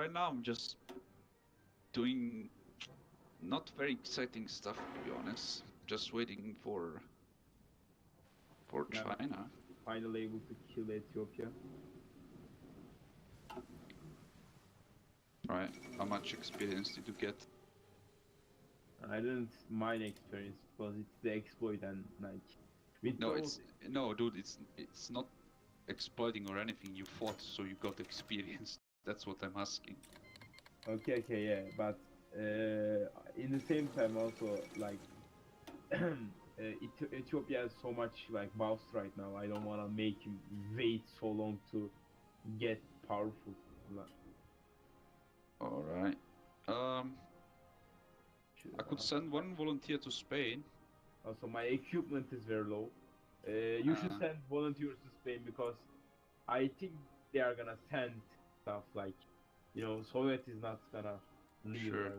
right now I'm just doing not very exciting stuff, to be honest. Just waiting for Yeah. China. Finally able to kill Ethiopia. Right. How much experience did you get? I didn't mine experience because it's the exploit and like with No, those. no, dude. It's not exploiting or anything. You fought, so you got experience. That's what I'm asking. Okay, yeah, but in the same time also like Ethiopia has so much like mouse right now. I don't want to make him wait so long to get powerful. All right. I could send one volunteer to Spain. Also, my equipment is very low. You should send volunteers to Spain because I think they are gonna send stuff like, you know, Soviet is not gonna leave. Sure.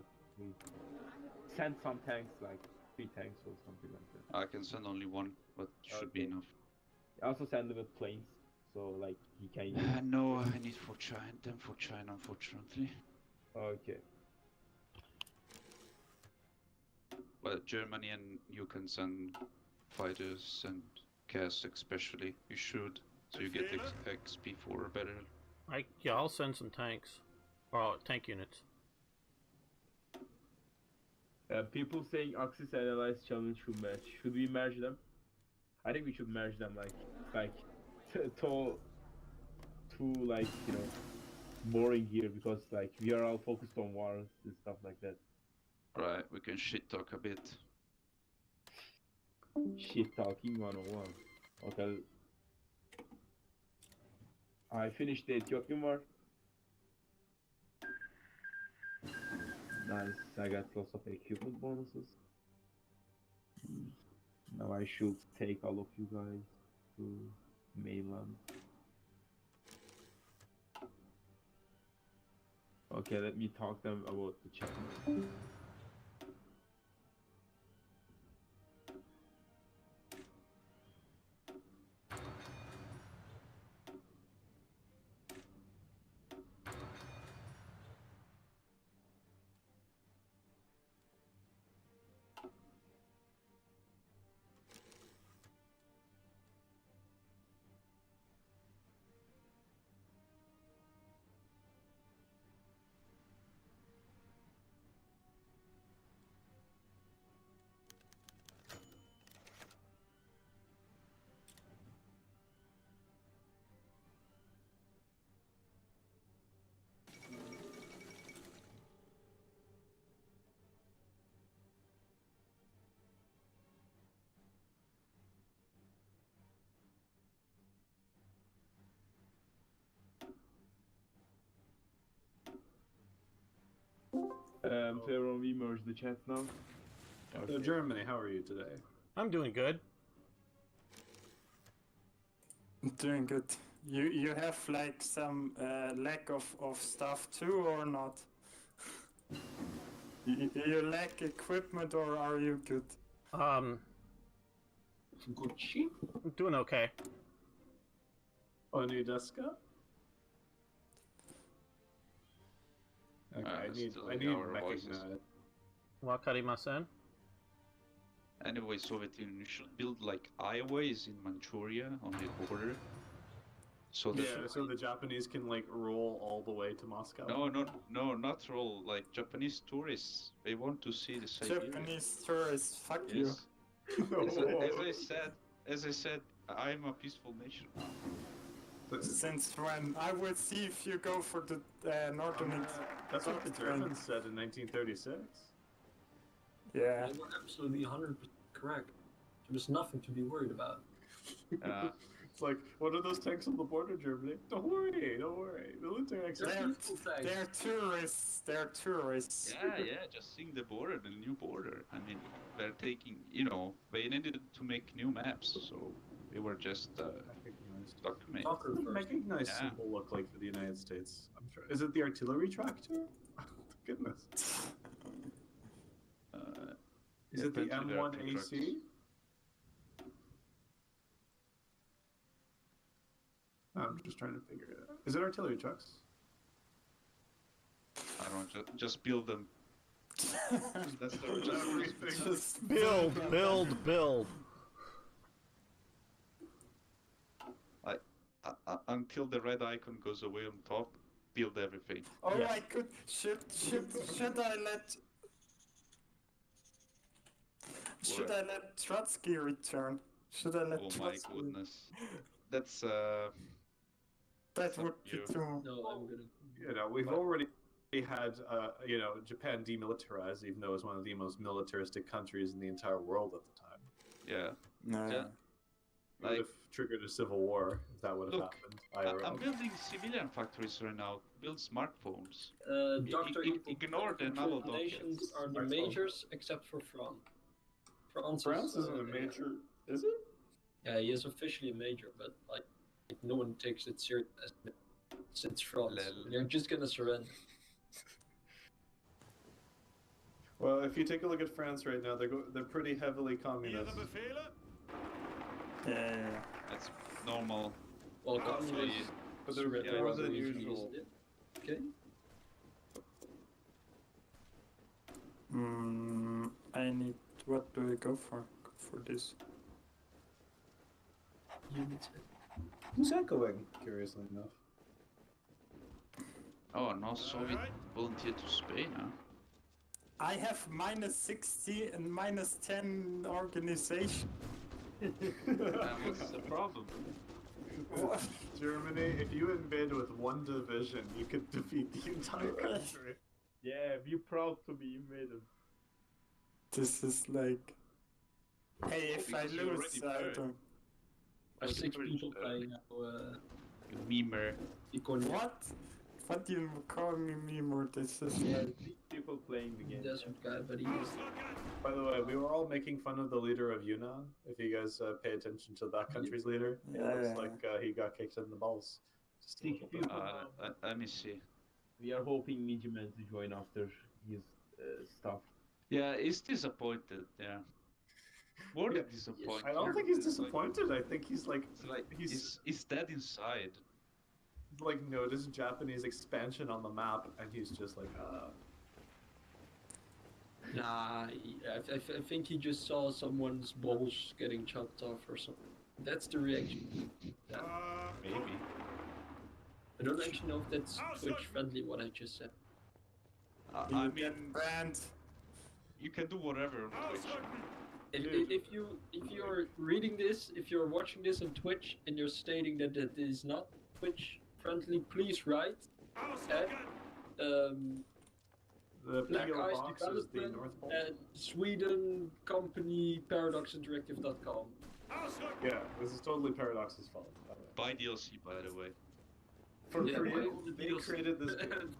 Send some tanks, like 3 tanks or something like that. I can send only one, but should be enough. Also send them with planes, so like he can use. No, I need for China, unfortunately. Okay. But Germany and you can send fighters and CAS especially. You should, so you get XP for better. Yeah, I'll send some tanks, or tank units. People saying Axis and Allies challenge should match. Should we merge them? I think we should merge them like too like, you know, boring here because like we are all focused on wars and stuff like that. Right, we can shit talk a bit. Shit talking 101. Okay. I finished the Ethiopian war. Nice, I got lots of equipment bonuses. Now I should take all of you guys to mainland. Okay, let me talk them about the challenge. Pharaoh, we merge the chat now. Okay. So Germany, how are you today? I'm doing good. Doing good. You have like some lack of stuff too, or not? You lack equipment, or are you good? Gucci? I'm doing okay. Onideska? Okay, I need recognize. Wakarimasen. Anyway, Soviet Union, you should build like highways in Manchuria on the border. So so the Japanese can like roll all the way to Moscow. No, not roll. Like Japanese tourists, they want to see the Siberia. Japanese tourists, fuck yes. you. As I said, I'm a peaceful nation. Since when? I will see if you go for the northern. That's what the Germans said in 1936. Yeah. They were absolutely 100% correct. There's nothing to be worried about. It's like, what are those tanks on the border, Germany? Don't worry. Military exercises. They're tourists. They're tourists. Yeah, just seeing the border, the new border. I mean, they're taking, they needed to make new maps, so they were just documenting. Making nice symbol look like for the United States. I'm sure. Is it the artillery tractor? Goodness. Is it the M1AC? I'm just trying to figure it out. Is it artillery trucks? just build them. That's the Just Build. until the red icon goes away on top, build everything. Oh, Yeah. I could. Should I let? Should I let Trotsky return? Should I let Oh my Trotsky? goodness. That's That would be you. too. No, I'm gonna. You know, we've already had, you know, Japan demilitarized, even though it was one of the most militaristic countries in the entire world at the time. yeah. No. Yeah. It would have triggered a civil war if that would have Look, happened. I'm building civilian factories right now. Build smartphones. Doctor, Ignore the naval nations documents. are the majors except for France. France isn't a major, is it? Yeah, he is officially a major, but like no one takes it serious. It's France. Lel. You're just gonna surrender. Well, if you take a look at France right now, they're pretty heavily communist. Yeah. That's normal. Well, Actually, communists But they're surrender more than rather easily, usual. isn't it? Okay. I need. What do I go for? Go for this. Units. Who's echoing, curiously enough? Oh, no Soviet volunteer to Spain, huh? I have -60 and -10 organization. What's the problem? What? Germany, if you invade with one division, you could defeat the entire country. Yeah, be proud to be invaded. This is like. Hey, if I Because you lose, already I heard. don't. There's 6 pretty people sure. playing now. You memer. Economy. What? What do you call me meme or this is like. 6 people playing the game. Desert guy, but he is. By the way, we were all making fun of the leader of Yunnan. If you guys pay attention to that country's leader, it looks Yeah. like he got kicked in the balls. Just a 6 little bit. people. Let me see. We are hoping Midgeman to join after his stuff. Yeah, he's disappointed, yeah. More Yeah, than disappointed. I don't think he's It's like- disappointed. I think he's like It's like He's- he's dead inside. like noticed Japanese expansion on the map, and he's just like, Nah, I think he just saw someone's balls getting chopped off or something. That's the reaction. Maybe. I don't actually know if that's Twitch friendly what I just said. I You mean, get banned. you can do whatever on Twitch. If you're reading this, if you're watching this on Twitch and you're stating that it is not Twitch friendly, please write at the Black PO Ice box is the Development North Pole. at Sweden company paradoxinteractive.com. Yeah, this is totally Paradox's fault. by the way. Buy DLC, by the way. For Yeah, free, buy all the they DLC. created this game.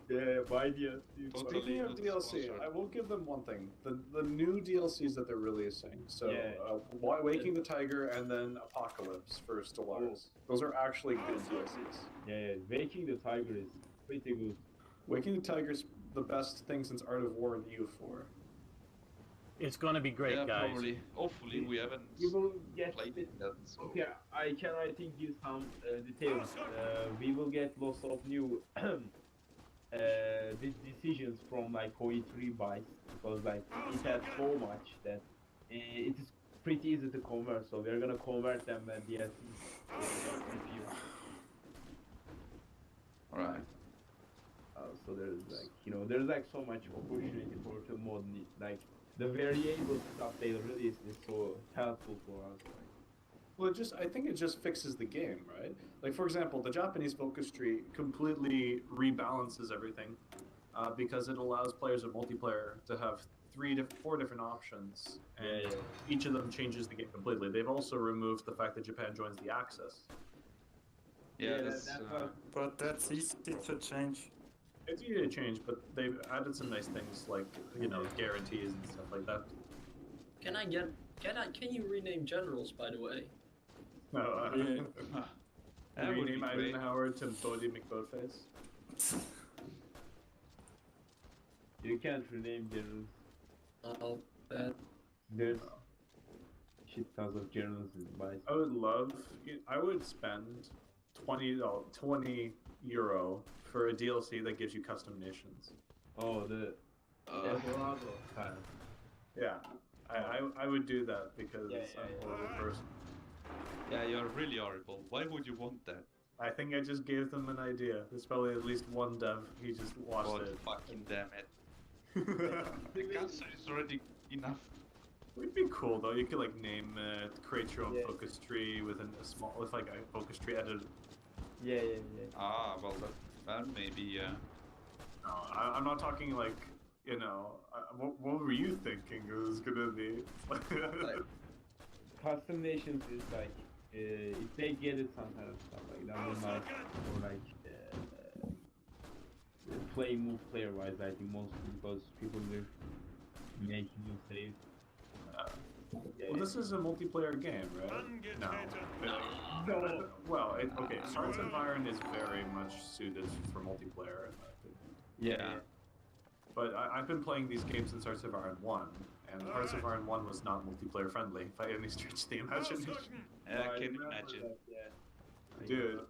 Yeah, by the Totally. Speaking of not DLC, sponsored. I will give them one thing: the new DLCs that they're releasing. So, Yeah. Waking the Tiger and then Apocalypse for Stellaris. Those are actually good DLCs. Yeah, Waking the Tiger is pretty good. Waking the Tiger's the best thing since Art of War and EU4. It's gonna be great, yeah, guys. probably. Hopefully, we haven't You will get played it. that. So. Okay, I think give some details. We will get lots of new decisions from like OE3 BICE because like it has so much that it is pretty easy to convert. So we're gonna convert them and DLC. Alright. So there's like there's like so much opportunity for the mod. Like the variable stuff they released is so helpful for us. Well, I think it just fixes the game, right? Like, for example, the Japanese focus tree completely rebalances everything because it allows players of multiplayer to have 4 different options, and each of them changes the game completely. They've also removed the fact that Japan joins the Axis. Yeah, that's But that's easy to change. It's easy to change, but they've added some nice things like, guarantees and stuff like that. Can you rename generals, by the way? No, That would be rename great. Eisenhower to Bodie McBoatface. You can't rename generals. Oh, that. There's shit tons of generals in BICE. I would spend 20 euro for a DLC that gives you custom nations. Oh, the Eldorado kind of. Yeah, I would do that because Yeah, I'm yeah. a horrible person. Yeah, you're really horrible. Why would you want that? I think I just gave them an idea. There's probably at least one dev. He just lost God it. fucking damn it. The cancer is already enough. It'd be cool though. You could like name it, create your own Yeah. focus tree with with like a focus tree editor. Yeah. Ah, well, that maybe, No, I'm not talking like, you know, what were you thinking it was gonna be? Custom nations is like, if they get it some kind of stuff like that, then like, or like, play move player wise, I think mostly because people live making new saves. Well, this is a multiplayer game, right? No. No. Well, okay, Hearts of Iron is very much suited for multiplayer. Yeah. But I've been playing these games since Hearts of Iron 1, and Hearts of Iron 1 was not multiplayer friendly by any stretch of the imagination. I can imagine. Dude,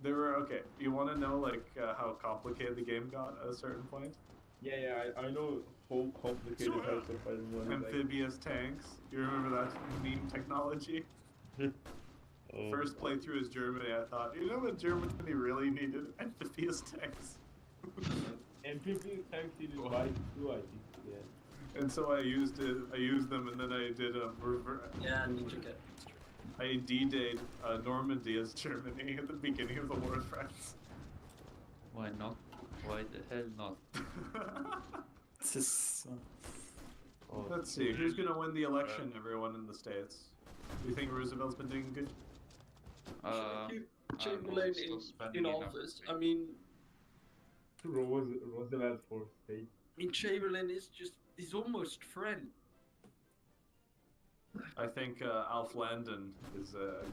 there were, okay, you want to know like how complicated the game got at a certain point? Yeah, I know how complicated Hearts of Iron 1 is. Amphibious tanks. You remember that meme technology? Oh. First playthrough is Germany. I thought, you know what Germany really needed? Amphibious tanks. Amphibious tanks in the BICE too, I think. Yeah. And so I used them, and then I did a Yeah, Ninja Cat. I D-Dayed Normandy as Germany at the beginning of the war of France. Why not? Why the hell not? Just, Oh, Let's see, who's gonna win the election, everyone in the States? Do you think Roosevelt's been doing good? Chamberlain still in spending enough. office. I mean, Roosevelt for state. Chamberlain he's almost friend. I think Alf Landon is a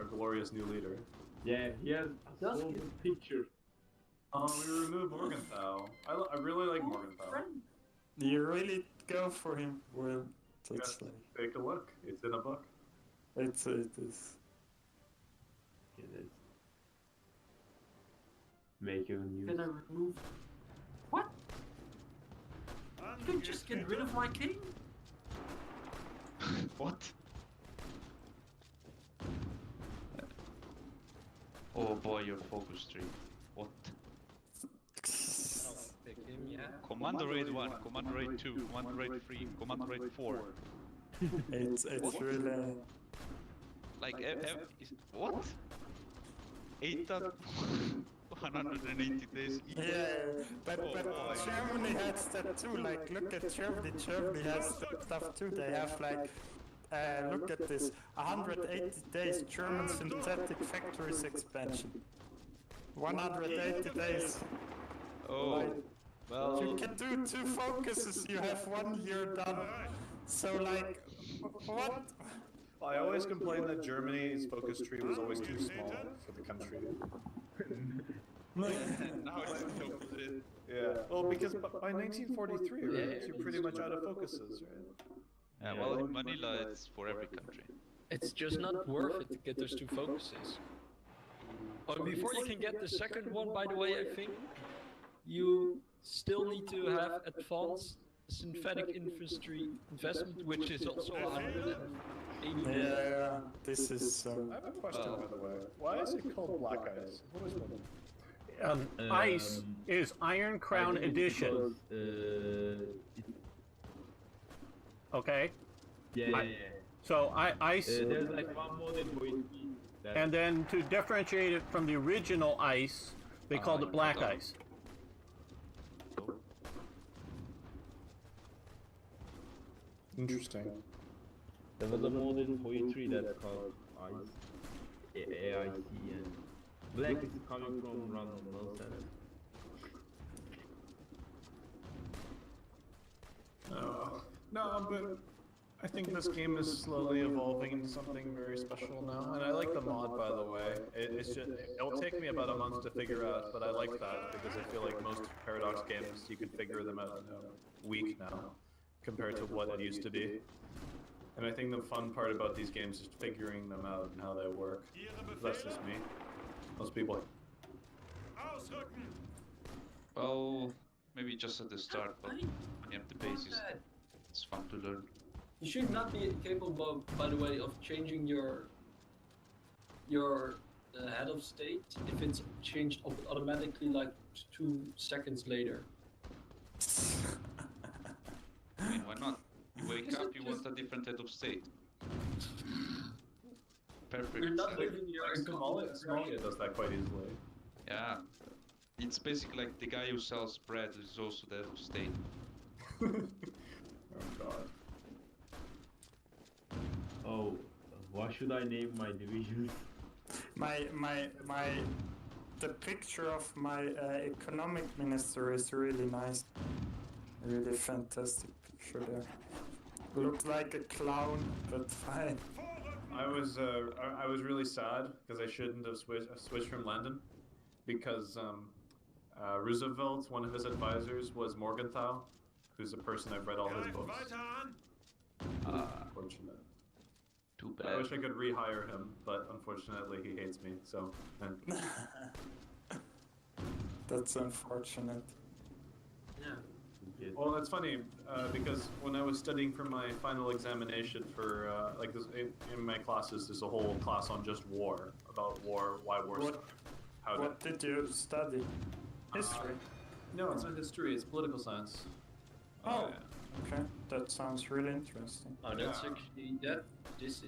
glorious new leader. Yeah, he has Does so he? good picture. We removed Morgenthau. I really like Morgenthau. Friend. you really go for him? Well, that's Yeah. like Take a look. It's in a book. it is. Okay, let's make a new. Then I remove. What? You can just get rid of my king? What? Oh boy, your focus tree. What? Pick him, yeah. Commander Raid 1, Commander Raid 2, Commander Raid 3, Commander Raid 4. It's really. Like, what? 8,180 days each. Yeah, but Oh, boy. Germany has that too. Like, look at Germany. Germany has that stuff too. They have like, look at this, 180 days German synthetic factories expansion. 180 days. Oh, You well, can do 2 focuses. You have 1 year done. So like, what? I always complained that Germany's focus tree was always too small for the country. now it's the opposite. Yeah. Well, because by 1943, right, you're pretty much out of focuses, right? Yeah, well, in Manila, it's for every country. It's just not worth it to get those 2 focuses. Oh, before you can get the second one, by the way, I think you still need to have advanced synthetic infantry investment, which is also 180. Yeah, this is. I have a question, by the way. Why is it called Black Ice? What is it? Ice is Iron Crown Edition. Okay, Yeah. so ice, There's like one more than Boise. and then to differentiate it from the original ice, they called it black ice. Interesting. There was a modern poetry that's called ICE, AIC, and black is coming from random nonsense. No, but I think this game is slowly evolving into something very special now, and I like the mod, by the way. It's just, it'll take me about a month to figure out, but I like that because I feel like most Paradox games, you can figure them out in a week now, compared to what it used to be. And I think the fun part about these games is figuring them out and how they work. That's just me. Most people Well, maybe just at the start, but when you have the basis, it's fun to learn. You should not be capable, by the way, of changing your head of state if it's changed automatically like 2 seconds later. I mean, why not? You wake up, you want a different head of state. Perfect. You're not living your Somalia does that quite easily. Yeah. It's basically like the guy who sells bread is also the head of state. Oh god. Oh, what should I name my divisions? The picture of my economic minister is really nice. Really fantastic picture there. Looked like a clown, but fine. I was really sad because I shouldn't have switched from Landon, because Roosevelt, one of his advisors, was Morgenthau, who's a person I've read all his books. Unfortunate. Too I bad. wish I could rehire him, but unfortunately he hates me. So. That's unfortunate. Yeah. Well, it's funny because when I was studying for my final examination for like this in my classes, there's a whole class on just war, about war, why war. What did you study? History. No, it's not history. It's political science. Oh, okay. That sounds really interesting. Oh, that's Yeah. actually this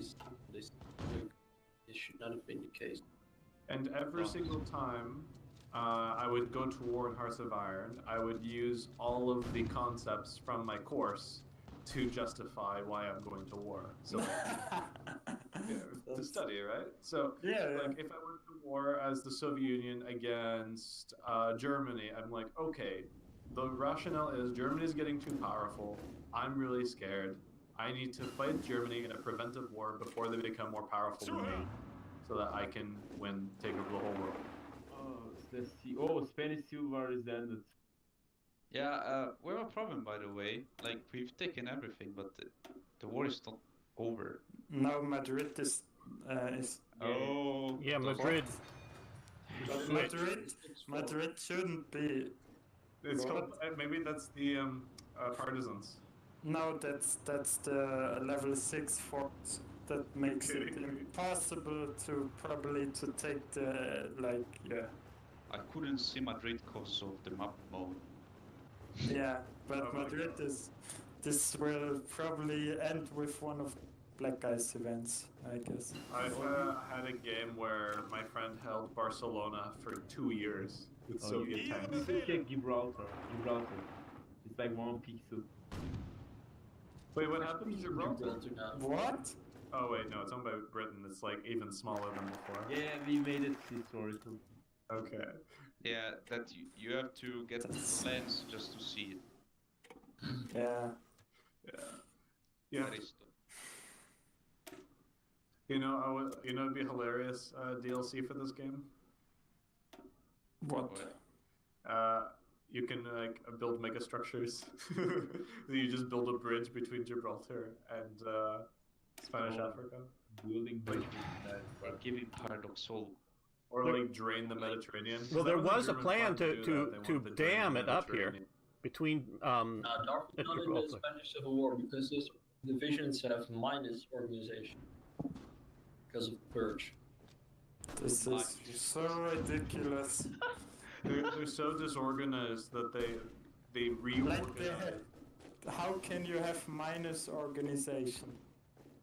should not have been the case. And every single time I would go to war in Hearts of Iron, I would use all of the concepts from my course to justify why I'm going to war. So, to study, right? So, like, if I went to war as the Soviet Union against Germany, I'm like, okay, the rationale is Germany is getting too powerful. I'm really scared. I need to fight Germany in a preventive war before they become more powerful than me, so that I can take over the whole world. Let's see. Oh, Spanish Civil War is ended. Yeah, we have a problem, by the way. Like, we've taken everything, but the war is not over. Now Madrid is. Oh, Yeah, the Madrid. Madrid shouldn't be. It's called, maybe that's the partisans. No, that's the level 6 force that makes it impossible to take the I couldn't see Madrid because of the map mode. Yeah, but Oh my Madrid God. this will probably end with one of Black Ice events, I guess. I've had a game where my friend held Barcelona for 2 years with Soviet You tanks. should check Gibraltar. It's like 1 pixel. Wait, what happened to Gibraltar? What? Oh wait, no, it's owned by Britain. It's like even smaller than before. Yeah, we made it historical. Okay. Yeah, that you have to get the lens just to see it. Yeah. Yeah. That is You know, it'd be hilarious DLC for this game. What? You can like build mega structures. You just build a bridge between Gibraltar and Spanish Africa, Building bridge like giving paradoxal. or like drain the Mediterranean. Well, there That the was a German plan plan do that. They to want to drain dam the it up here Mediterranean. between Not in the Gibraltar. Spanish Civil War because those divisions have minus organization because of purge. This is so ridiculous. They're so disorganized that they Like reorganize. how can you have minus organization?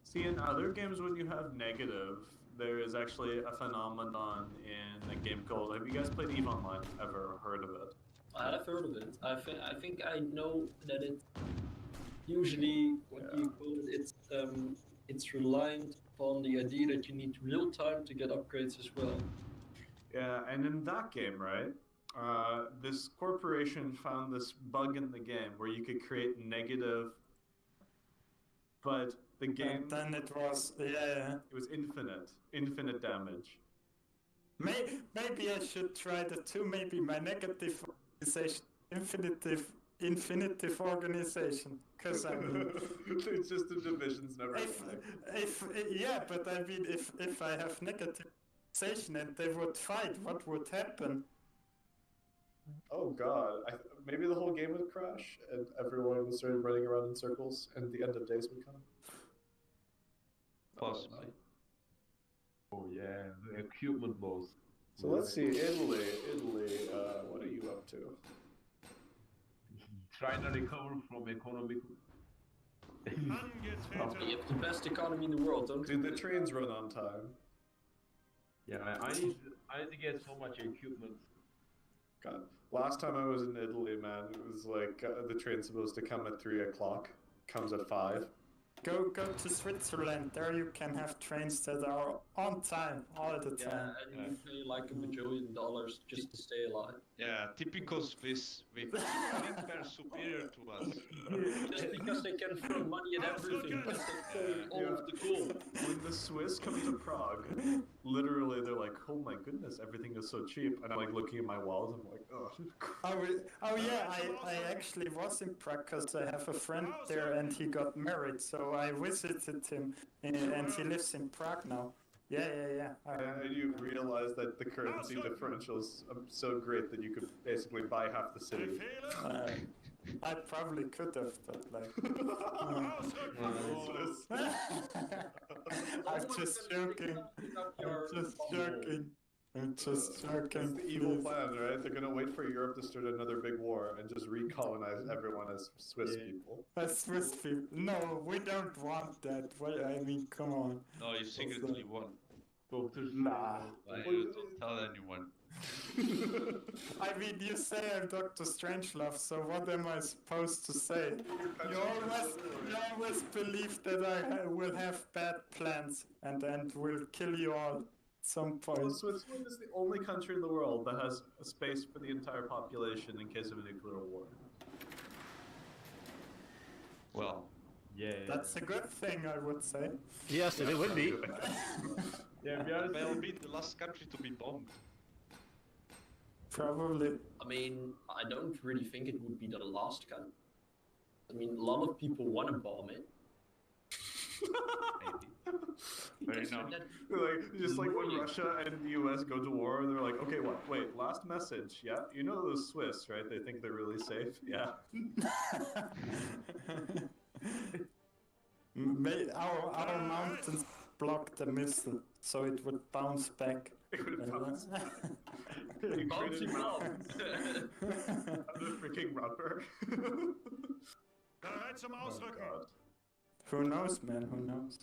See, in other games, when you have negative, there is actually a phenomenon in a game called. Have you guys played EVE Online? Ever heard of it? I have heard of it. I think I know that it usually what you call it. It's reliant upon the idea that you need real time to get upgrades as well. Yeah, and in that game, right? This corporation found this bug in the game where you could create negative, but the game And then it was it was infinite damage. Maybe I should try the two. Maybe my negative organization, infinitive organization, because I mean, It's just the divisions never. but I mean, if I have negative organization and they would fight, what would happen? Oh god, maybe the whole game would crash and everyone would start running around in circles and the end of days would come. Possibly. Oh yeah, the equipment laws. So let's see, Italy, what are you up to? Trying to recover from economic. You have the best economy in the world, don't Dude, you? the trains run on time. Yeah, I need to get so much equipment. God, last time I was in Italy, man, it was like the train's supposed to come at 3 o'clock, comes at 5. Go to Switzerland. There you can have trains that are on time all the Yeah, time. and you pay like $1 bajillion just to stay alive. Yeah, typical Swiss. We think they're superior to us. Just because they can throw money at everything, but they take all of the gold. When the Swiss come to Prague, literally they're like, oh my goodness, everything is so cheap. And I'm like looking at my walls, I'm like, oh. Oh yeah, I actually was in Prague because I have a friend there and he got married, so I visited him and he lives in Prague now. Yeah. And you realize that the currency differential is so great that you could basically buy half the city. I probably could have, but like. I'm just joking. I'm just joking. It's the evil plan, right? They're gonna wait for Europe to start another big war and just recolonize everyone as Swiss people. As Swiss people. No, we don't want that. I mean, come on. No, you secretly won. Doctors. Nah. Why you don't tell anyone? I mean, you say I'm Dr. Strangelove, so what am I supposed to say? You always believe that I will have bad plans and will kill you all at some Well, point. Switzerland is the only country in the world that has a space for the entire population in case of a nuclear war. Well, Yeah. That's a good thing, I would say. Yes, it would be. Yeah, be honest. they'll be the last country to be bombed. Probably. I mean, I don't really think it would be the last country. I mean, a lot of people want to bomb it. Maybe. Fair enough. Just like when Russia and the US go to war, they're like, okay, what? Wait, last message, yeah? You know those Swiss, right? They think they're really safe, yeah. Our mountains block the missile, so it would bounce back. It would bounce. Bouncy bomb. The freaking rubber. Oh, God. Who knows, man? Who knows?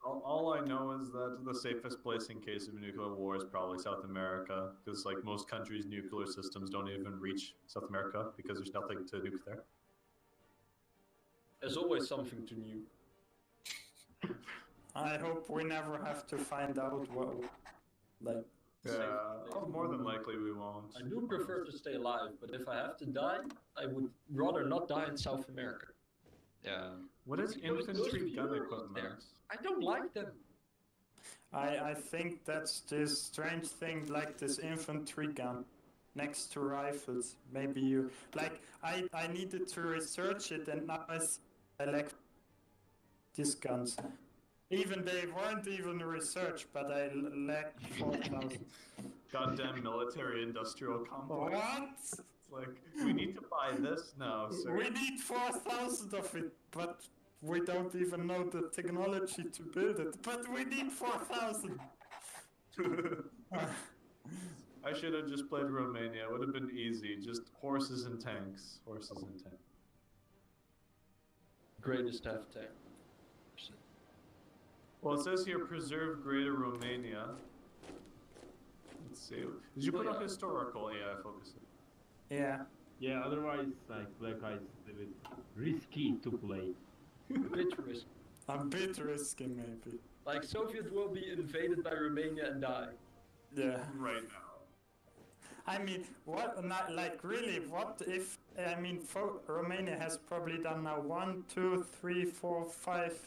All I know is that the safest place in case of a nuclear war is probably South America, because like most countries' nuclear systems don't even reach South America because there's nothing to nuke there. There's always something to nuke. I hope we never have to find out what, like. Yeah, more than likely we won't. I do prefer to stay alive, but if I have to die, I would rather not die in South America. Yeah. What is infantry gun equipment? I don't like them. I think that's this strange thing, like this infantry gun next to rifles. Maybe you like. I needed to research it, and now I like these guns. Even they weren't even researched, but I lacked 4,000. Goddamn military-industrial complex. What? It's like, we need to buy this now, sir. We need 4,000 of it, but we don't even know the technology to build it. But we need 4,000. I should have just played Romania. It would have been easy. Just horses and tanks. Horses and tanks. Greatest half tank. Well, it says here, preserve Greater Romania. Let's see. Did you put up historical AI focus? Yeah. Yeah, otherwise, like, Black Eyes is a bit risky to play. Bit risky. A bit risky, maybe. Like, Soviet will be invaded by Romania and die. Yeah. Right now. I mean, what, not, like, really, what if, I mean, Romania has probably done now 1, 2, 3, 4, 5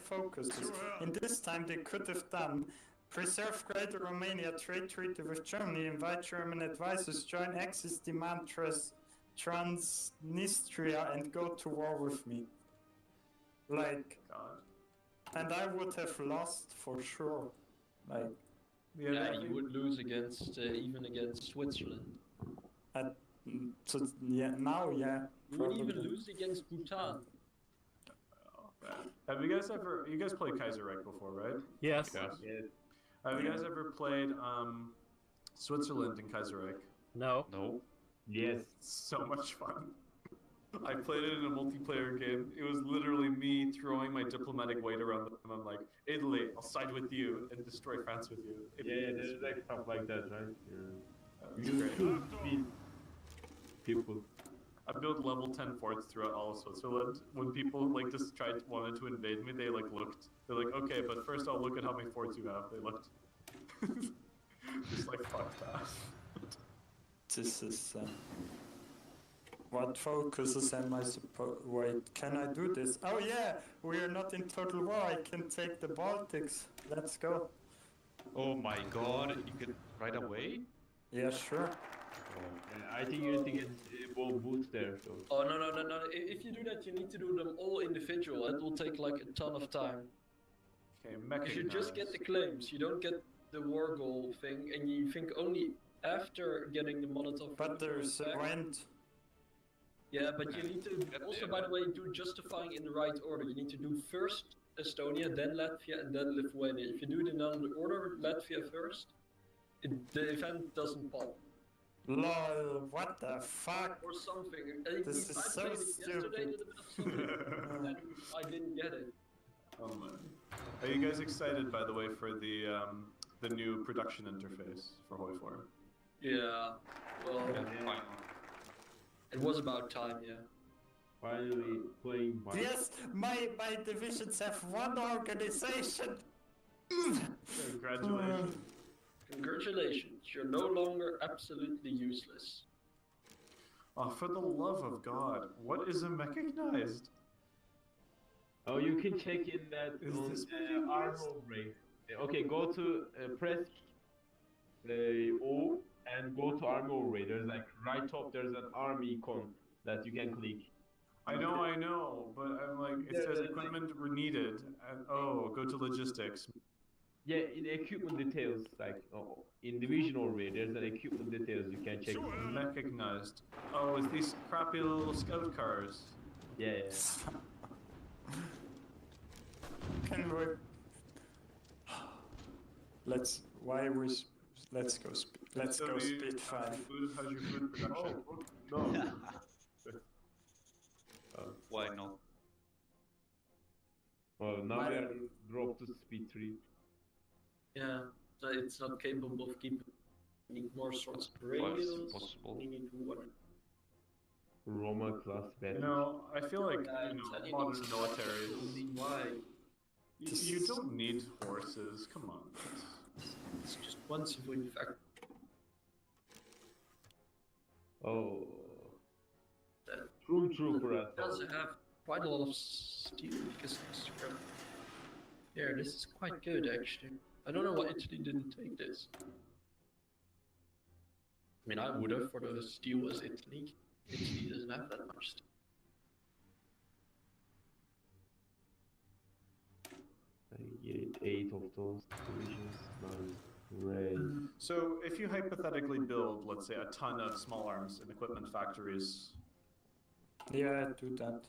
focuses. In this time, they could have done preserve Greater Romania, trade treaty with Germany, invite German advisors, join Axis, demand Transnistria, and go to war with me. Like, God. and I would have lost for sure. Like, Yeah, you would lose against even against Switzerland. So yeah, now yeah. You would even Probably. lose against Bhutan. Have you guys played Kaiserreich before, right? Yes. Yes. Yes. Have you guys ever played Switzerland in Kaiserreich? No. No. Yes. So much fun. I played it in a multiplayer game. It was literally me throwing my diplomatic weight around them. I'm like, Italy, I'll side with you and destroy France with you. Yeah, there's like stuff like that, right? It's You great. should beat people. I built level 10 forts throughout all of Switzerland. When people like just wanted to invade me, they like looked. They're like, okay, but first I'll look at how many forts you have. They looked. Just like fuck that. This is. What focuses am I supposed? Wait, can I do this? Oh yeah, we are not in total war. I can take the Baltics. Let's go. Oh my god, you can right away? Yeah, sure. I think you need to get one boost there. So. Oh no. If you do that, you need to do them all individual. It will take like a ton of time. Okay, If you just get the claims, you don't get the war goal thing, and you think only after getting the Molotov. But there's a rent. Yeah, but you need to also, by the way, do justifying in the right order. You need to do first Estonia, then Latvia, and then Lithuania. If you do it in another order, Latvia first, the event doesn't pop. Lol, what the fuck? Or something. This is I so played it yesterday stupid. in a bit of something, and I didn't get it. Oh man. Are you guys excited, by the way, for the new production interface for Hoi 4? Yeah, well, Fine. it was about time, yeah. Finally playing BICE. Yes, my divisions have one organization. Congratulations. Congratulations, you're no longer absolutely useless. Oh, for the love of God, what is a mechanized? Oh, you can check in that Is on this armor rate. Okay, go to press O and go to armor rate. There's like right top. There's an arm icon that you can click. I know, but I'm like, it says equipment were needed, and oh, go to logistics. Yeah, in equipment details, like in divisional rate, there's an equipment details you can check. Mechanized. Oh, it's these crappy little scout cars. Yeah. Can we? Let's go speed 5. How's your food production? No. Why not? Well, now we are dropped to speed 3. Yeah, so it's not capable of keeping more sorts of Why is it radios. possible? You need one. Roma class battle. You know, I feel like Yeah, modern militaries. Why? You don't need horses. Come on. It's just one civilian factor. Oh. That Trooper at does have quite a lot of steel because of the scrap. Yeah, this is quite good actually. I don't know why Italy didn't take this. I mean, I would have for the steel as Italy. Italy doesn't have that much steel. I get 8 of those divisions. Right. So, if you hypothetically build, let's say, a ton of small arms and equipment factories, Yeah, do that.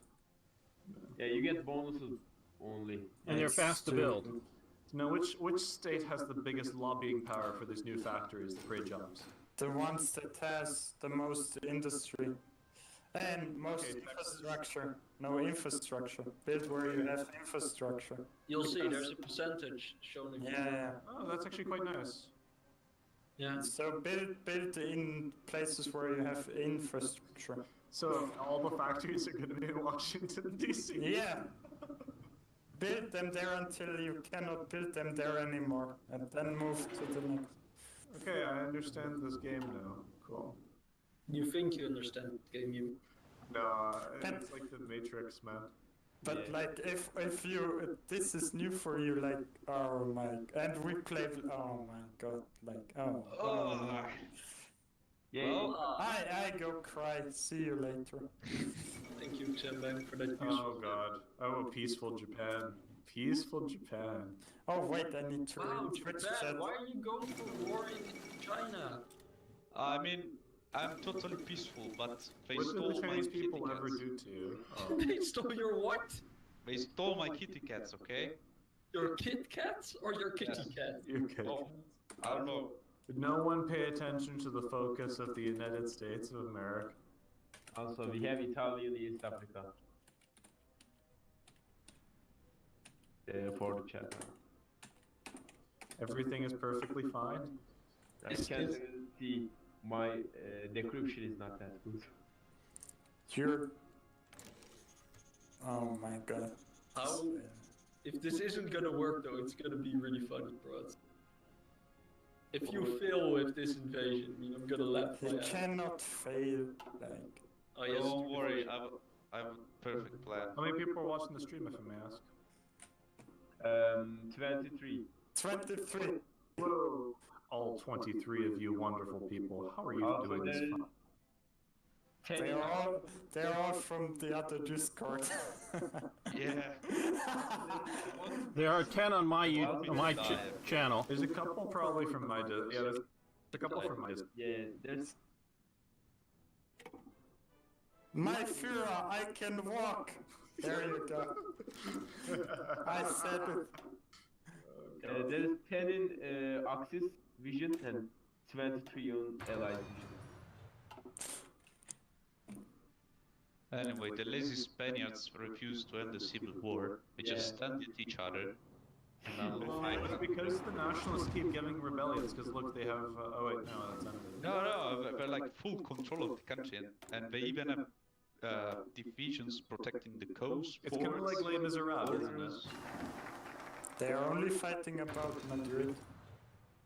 Yeah, you get bonuses only. And they're fast to build. now which state has the biggest lobbying power for these new factories, the Grey Jumps? The ones that has the most industry and most Okay, infrastructure. No infrastructure. Build where you have infrastructure. You'll see there's a percentage shown in Yeah. Oh, that's actually quite nice. Yeah. So build in places where you have infrastructure. So, all the factories are going to be in Washington, D.C. Yeah. Build them there until you cannot build them there anymore, and then move to the next. Okay, I understand this game now. Cool. You think you understand the game, you. No, it's like the Matrix, man. But like, if you this is new for you, like, oh my, and we play. Oh my god, like, oh. Yeah. Well, I go cry. See you later. thank you, Tim, for that Oh useful. god. Oh, peaceful Japan. Peaceful Japan. Oh wait, I need to Wow, read Twitch Japan, chat. why are you going for war in China? I mean, I'm totally peaceful, but they What stole did the my Chinese kitty people ever cats. do to you? Oh. They stole your what? They stole my kitty cats, okay? Your Kit Kats or your kitty cat? You kidding? Oh, I don't know. No one pay attention to the focus of the United States of America. Also, we have Italy in East Africa. For the chat. Everything is perfectly fine. As you can see, my decryption is not that good. You're. Oh my god. How? If this isn't gonna work though, it's gonna be really funny, bro. If you fail with this invasion, I'm gonna laugh my He ass. cannot fail. Like. Oh yes. Don't worry, I have a perfect plan. How many people are watching the stream, if I may ask? 23. 23. Whoa! All 23 of you wonderful people. How are you Also, doing this? there is fun? 10 They're all from the other Discord. Yeah. There are 10 on my channel. There's a couple probably from my yeah. There's a couple from my Yeah, there's. My Führer, I can walk. There you go. I said it. There's 10 in Axis Vision and 23 on Allied Vision. Anyway, the lazy Spaniards refused to end the civil war. They just stand at each other. And now they fight. It's because the nationalists keep giving rebellions. Because look, they have. Oh wait, no, that's not it. No, they're like full control of the country, and they even have divisions protecting the coast. It's kind of like Les Miserables, isn't it? They are only fighting about Madrid.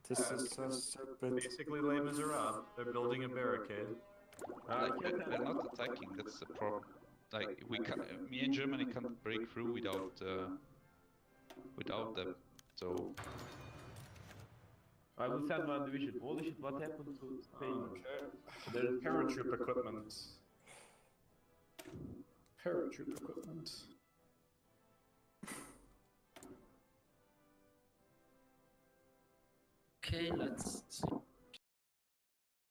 This is so stupid. Basically, Les Miserables. They're building a barricade. They're not attacking. That's the problem. Like me and Germany can't break through without them. So I will send one division. Holy shit, what happened to Spain? There's paratroop equipment. Paratroop equipment. Okay, let's see.